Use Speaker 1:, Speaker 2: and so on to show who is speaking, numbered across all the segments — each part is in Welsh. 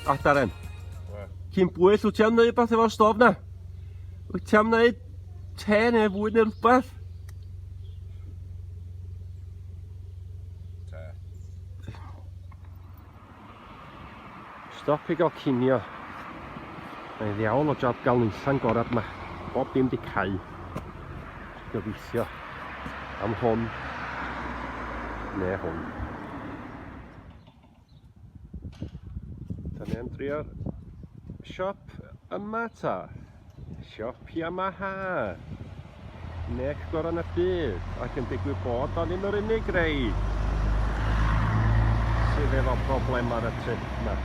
Speaker 1: A Darren, cyn bwys, wyt ti am wneud beth efo'r stof na? Wyt ti am wneud te neu fwyd neu rhywbeth?
Speaker 2: Te.
Speaker 1: Stop i gael cinio. Mae'n ddiawl o job gael nillan gorau yma. Bob dim di cau. Gobeithio am hwn neu hwn. Da ni am drio'r siop yma ta. Siop Yamaha. Nec gorau na byd. Ac yn digwydd bod o'n un o'r unig rei sydd efo problem ar y trip yma.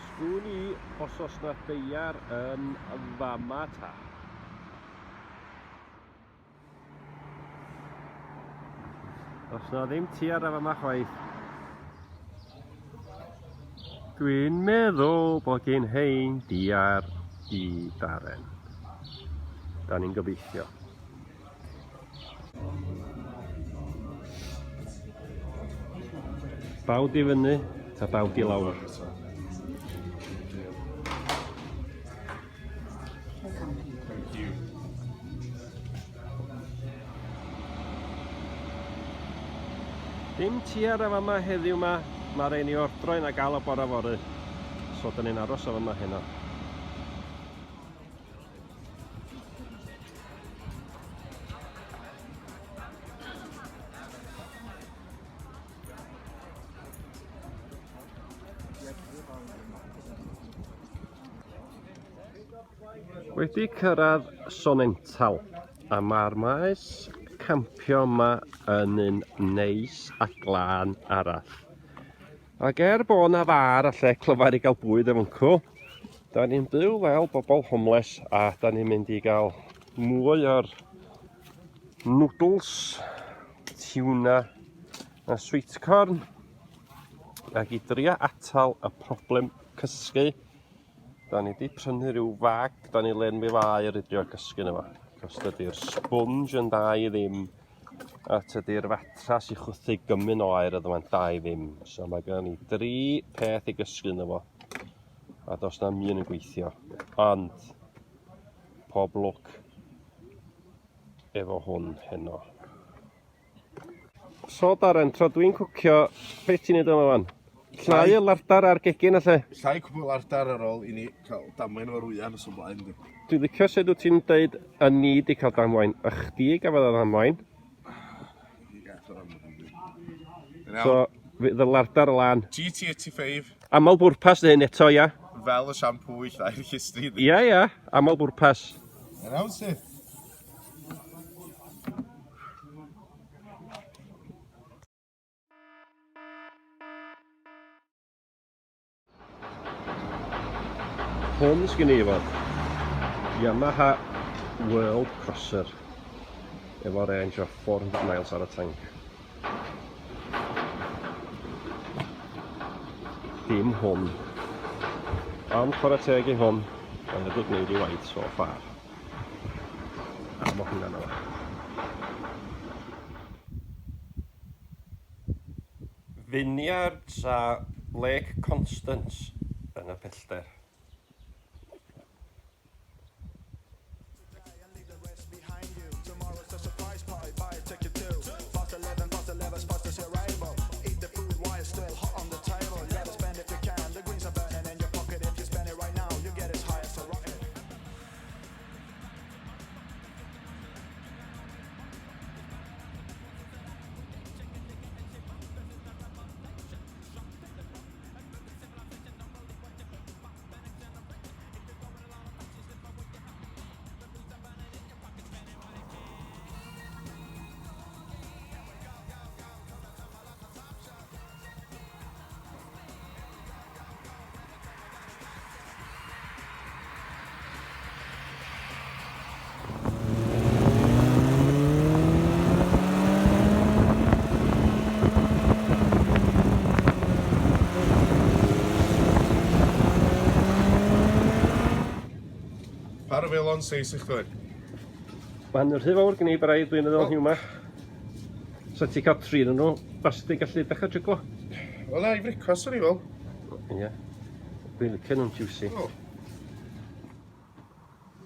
Speaker 1: Sgwn i os oes na deiar yn fama ta. Os na ddim tiar ar fama chwaith. Dwi'n meddwl bod gen hein diar i Darren. Da ni'n gobeithio. Bawd i fyny, ta bawd i lawr. Dim tiar a fama heddiw ma, mae rhaid ni ordroen a gael o bore fory. So da ni'n aros o fama heno. Wedi cyrraedd Sonental a mae'r maes campio yma yn un neis a glân arall. Ac bod na far a lle clyfar i gael bwyd efo cw, da ni'n byw fel bobl homeless a da ni'n mynd i gael mwy o'r noodles, tuna a sweet corn ac i drio atal y problem cysgu. Da ni wedi prynu rhyw fag, da ni len mi fai ar idrio cysgu yna fo. Cos dydy'r sponge yn da i ddim, a tydy'r fatras i chwthu gymyn o air ydw ma'n da i ddim. So mae gen ni 3 peth i gysgu yna fo. A dos na mi yn gweithio. Ond, pob lwc efo hwn heno. So Darren, tro dwi'n cwcio, beth ti'n neud yma fan? Llai y lardar ar gegin alle?
Speaker 2: Llai cwbl ardal ar ôl i ni cael damwain o'r wyan os o'n blaen.
Speaker 1: Dwi'n licio sut wyt ti'n dweud y ni di cael damwain. Y chdi gafodd y damwain. So, fydd y lardar y lan.
Speaker 2: GT85.
Speaker 1: Amal bwrpas hyn eto, ia?
Speaker 2: Fel y siampw i llai'r histri.
Speaker 1: Ia, amal bwrpas.
Speaker 2: Yn iawn sydd.
Speaker 1: Hwn sgyn i fod Yamaha World Crosser efo range o 400 miles ar y tank. Dim hwn. Ond chwarae teg i hwn, ond wedi gwneud i waith so far. A mae hwnna'n yma. Vineyards a Lake Constance yn y pellter.
Speaker 2: Parfelon seis i chdi.
Speaker 1: Mae'n rhy fawr gen i braidd dwi'n meddwl hiw yma. So ti cael 3 yn nhw, bas ti'n gallu dechrau triglo?
Speaker 2: Wel na, i frecwas o'n i fel.
Speaker 1: Ie. Dwi'n licio nhw'n juicy.
Speaker 2: O,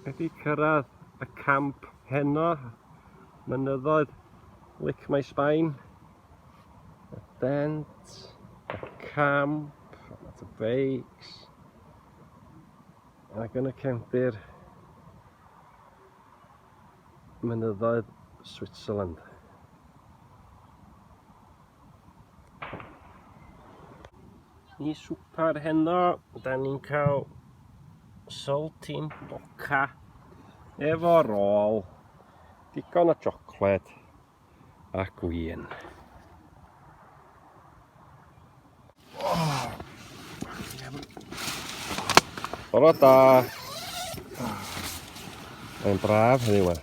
Speaker 1: Wedi cyrraedd y camp heno, mynyddoedd Lick My Spine, y dent, y camp, y beics, ac yn y cefndir mynyddoedd Switzerland. I swper heno, da ni'n cael saltine boca efo rôl, digon o siocled a gwin. Bore da. Mae'n braf heddiw yma.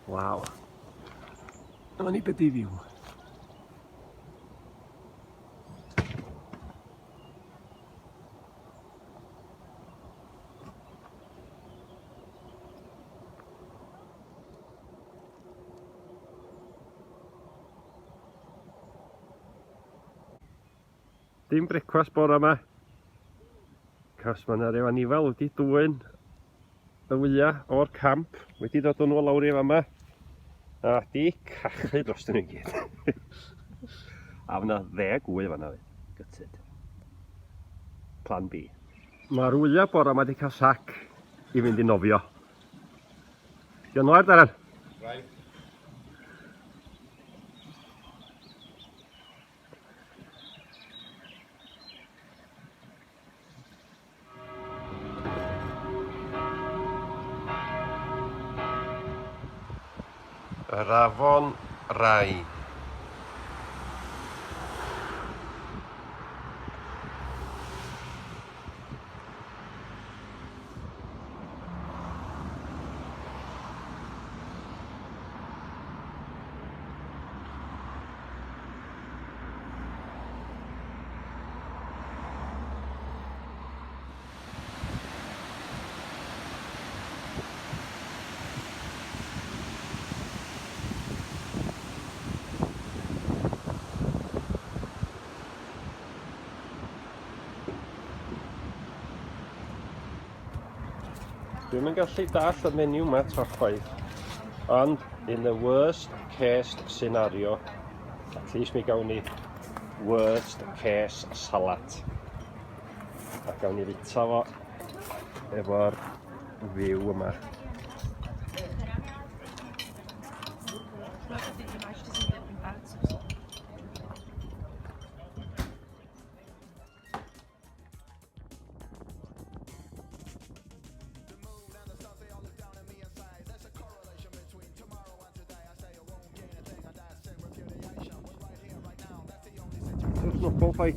Speaker 1: Waw. Dyma ni beth i ddiw. Dim brecwast bore yma, cos mae yna ryw anifel wedi dwyn y wyau o'r camp, wedi dod nhw lawr i fama, a di cachu dros nhw i gyd. A fyna 10 wy fanna fi, gytid. Plan B. Mae'r wyau bore yma wedi cael sac i fynd i nofio. Diolch yn Darren.
Speaker 2: right.
Speaker 1: Yr Afon Rai. Dwi'm yn gallu dall y menu yma to chwaith, ond in the worst case scenario, at least mi gawn ni worst case salad. A gawn ni fita fo efo'r view yma. Snowball fight.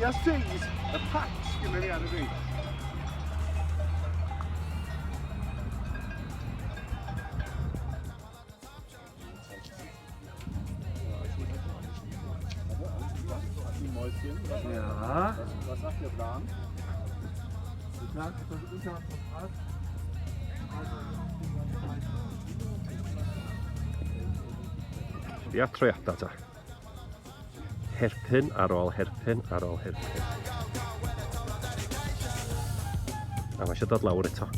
Speaker 2: Ja, seis y patch gyda ni ar y fi.
Speaker 1: Ja.
Speaker 2: Was sagt der Plan?
Speaker 1: Ia troiada ta. Herpyn ar ôl herpyn ar ôl herpyn. A mae eisiau dod lawr eto.